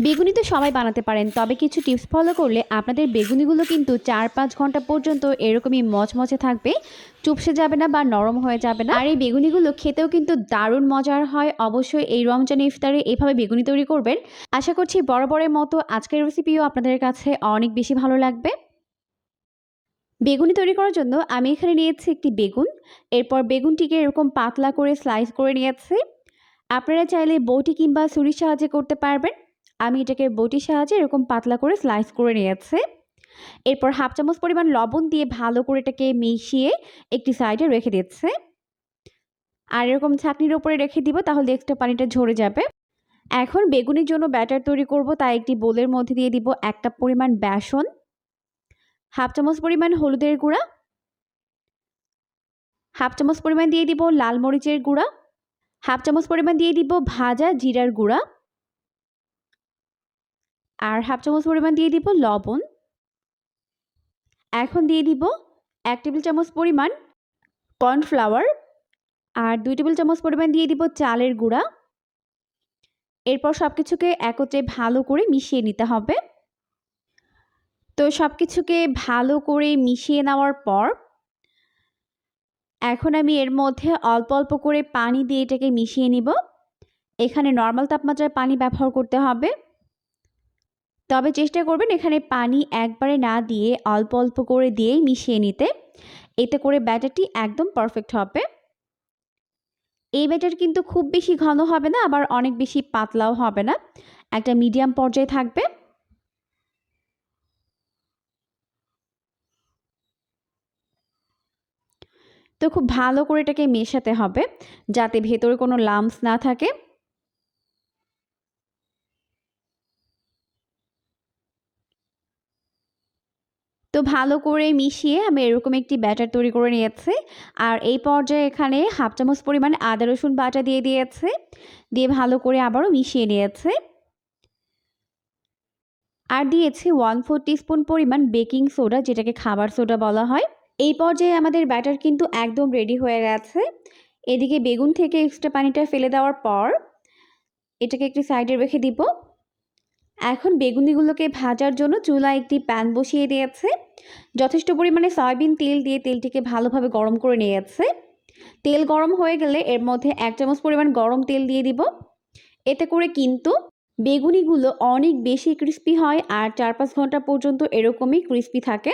বেগুনি তো সবাই বানাতে পারেন, তবে কিছু টিপস ফলো করলে আপনাদের বেগুনিগুলো কিন্তু ৪-৫ ঘন্টা পর্যন্ত এরকমই মচমচে থাকবে, চুপসে যাবে না বা নরম হয়ে যাবে না। আর এই বেগুনিগুলো খেতেও কিন্তু দারুণ মজার হয়। অবশ্যই এই রমজান ইফতারে এভাবে বেগুনি তৈরি করবেন। আশা করছি বরাবরের মতো আজকের রেসিপিও আপনাদের কাছে অনেক বেশি ভালো লাগবে। বেগুনি তৈরি করার জন্য আমি এখানে নিয়েছি একটি বেগুন। এরপর বেগুনটিকে এরকম পাতলা করে স্লাইস করে নিয়েছি। আপনারা চাইলে বটি কিংবা ছুরির সাহায্যে করতে পারবেন। আমি এটাকে বটির সাহায্যে এরকম পাতলা করে স্লাইস করে নিয়েছি। এরপর হাফ চামচ পরিমাণ লবণ দিয়ে ভালো করে এটাকে মিশিয়ে একটি সাইডে রেখে দিচ্ছে। আর এরকম ছাঁকনির উপরে রেখে দিব, তাহলে এক্সট্রা পানিটা ঝরে যাবে। এখন বেগুনের জন্য ব্যাটার তৈরি করব, তাই একটি বোলের মধ্যে দিয়ে দিব 1 কাপ পরিমাণ বেসন, হাফ চামচ পরিমাণ হলুদের গুঁড়া, হাফ চামচ পরিমাণ দিয়ে দিব লাল মরিচের গুঁড়া, হাফ চামচ পরিমাণ দিয়ে দিব ভাজা জিরার গুঁড়া, আর হাফ চামচ পরিমাণ দিয়ে দিব লবণ। এখন দিয়ে দিব 1 টেবিল চামচ পরিমাণ কর্নফ্লাওয়ার আর 2 টেবিল চামচ পরিমাণ দিয়ে দিব চালের গুঁড়া। এরপর সব কিছুকে একত্রে ভালো করে মিশিয়ে নিতে হবে। তো সব কিছুকে ভালো করে মিশিয়ে নেওয়ার পর এখন আমি এর মধ্যে অল্প অল্প করে পানি দিয়ে এটাকে মিশিয়ে নিব। এখানে নর্মাল তাপমাত্রায় পানি ব্যবহার করতে হবে, তবে চেষ্টা করবেন এখানে পানি একবারে না দিয়ে অল্প অল্প করে দিয়েই মিশিয়ে নিতে। এতে করে ব্যাটারটি একদম পারফেক্ট হবে। এই ব্যাটার কিন্তু খুব বেশি ঘন হবে না, আবার অনেক বেশি পাতলাও হবে না, একটা মিডিয়াম পর্যায়ে থাকবে। তো খুব ভালো করে এটাকে মেশাতে হবে যাতে ভেতরে কোনো লাম্পস না থাকে। তো ভালো করে মিশিয়ে আমি এরকম একটি ব্যাটার তৈরি করে নিয়েছি। আর এই পর্যায়ে এখানে হাফ চামচ পরিমাণ আদা রসুন বাটা দিয়ে দিয়েছে, দিয়ে ভালো করে আবারও মিশিয়ে নিয়েছে। আর দিয়েছি 1/4 টিস্পুন পরিমাণ বেকিং সোডা, যেটাকে খাবার সোডা বলা হয়। এই পর্যায়ে আমাদের ব্যাটার কিন্তু একদম রেডি হয়ে গেছে। এদিকে বেগুন থেকে এক্সট্রা পানিটা ফেলে দেওয়ার পর এটাকে একটি সাইডে রেখে দিব। এখন বেগুনিগুলোকে ভাজার জন্য চুলায় একটি প্যান বসিয়ে দিয়েছে। যথেষ্ট পরিমাণে সয়াবিন তেল দিয়ে তেলটিকে ভালোভাবে গরম করে নিয়েছে। তেল গরম হয়ে গেলে এর মধ্যে 1 চামচ পরিমাণ গরম তেল দিয়ে দিব। এতে করে কিন্তু বেগুনিগুলো অনেক বেশি ক্রিস্পি হয় আর 4-5 ঘন্টা পর্যন্ত এরকমই ক্রিস্পি থাকে।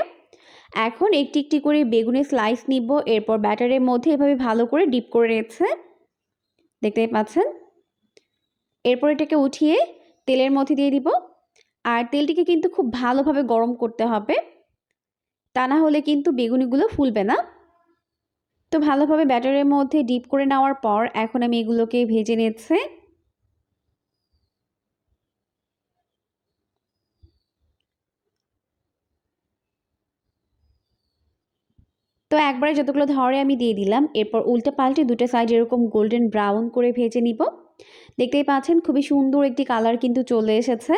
এখন একটি একটি করে বেগুনের স্লাইস নিব, এরপর ব্যাটারের মধ্যে এভাবে ভালো করে ডিপ করে নিচ্ছে, দেখতেই পাচ্ছেন। এরপর এটাকে উঠিয়ে তেলের মধ্যে দিয়ে দিব। আর তেলটিকে কিন্তু খুব ভালোভাবে গরম করতে হবে, তা না হলে কিন্তু বেগুনিগুলো ফুলবে না। তো ভালোভাবে ব্যাটারের মধ্যে ডিপ করে নেওয়ার পর এখন আমি এগুলোকে ভেজে নিচ্ছি। তো একবারে যতগুলো ধরে আমি দিয়ে দিলাম। এরপর উল্টে পাল্টে দুটো সাইড এরকম গোল্ডেন ব্রাউন করে ভেজে নিব। দেখতেই পাচ্ছেন খুবই সুন্দর একটি কালার কিন্তু চলে এসেছে।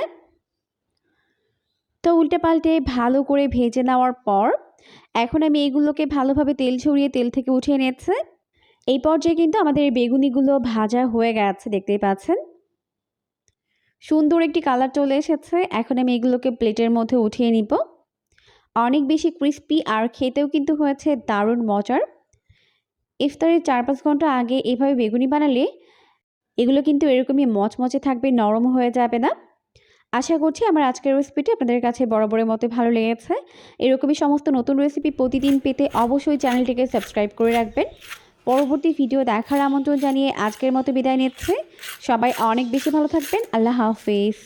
তো উল্টে পাল্টে ভালো করে ভেজে নেওয়ার পর এখন আমি এগুলোকে ভালোভাবে তেল ছড়িয়ে তেল থেকে উঠিয়ে নিচ্ছি। এই পর্যায়ে কিন্তু আমাদের এই বেগুনিগুলো ভাজা হয়ে গেছে, দেখতেই পাচ্ছেন সুন্দর একটি কালার চলে এসেছে। এখন আমি এগুলোকে প্লেটের মধ্যে উঠিয়ে নিব। অনেক বেশি ক্রিস্পি আর খেতেও কিন্তু হয়েছে দারুণ মজার। ইফতারের 4-5 ঘন্টা আগে এভাবে বেগুনি বানালে এগুলো কিন্তু এরকমই মচমচে থাকবে, নরম হয়ে যাবে না। আশা করছি আমার আজকের রেসিপিটি আপনাদের কাছে বরাবরের মতো ভালো লেগেছে। এরকমই সমস্ত নতুন রেসিপি প্রতিদিন পেতে অবশ্যই চ্যানেলটিকে সাবস্ক্রাইব করে রাখবেন। পরবর্তী ভিডিও দেখার আমন্ত্রণ জানিয়ে আজকের মতো বিদায় নিচ্ছি। সবাই অনেক বেশি ভালো থাকবেন। আল্লাহ হাফেজ।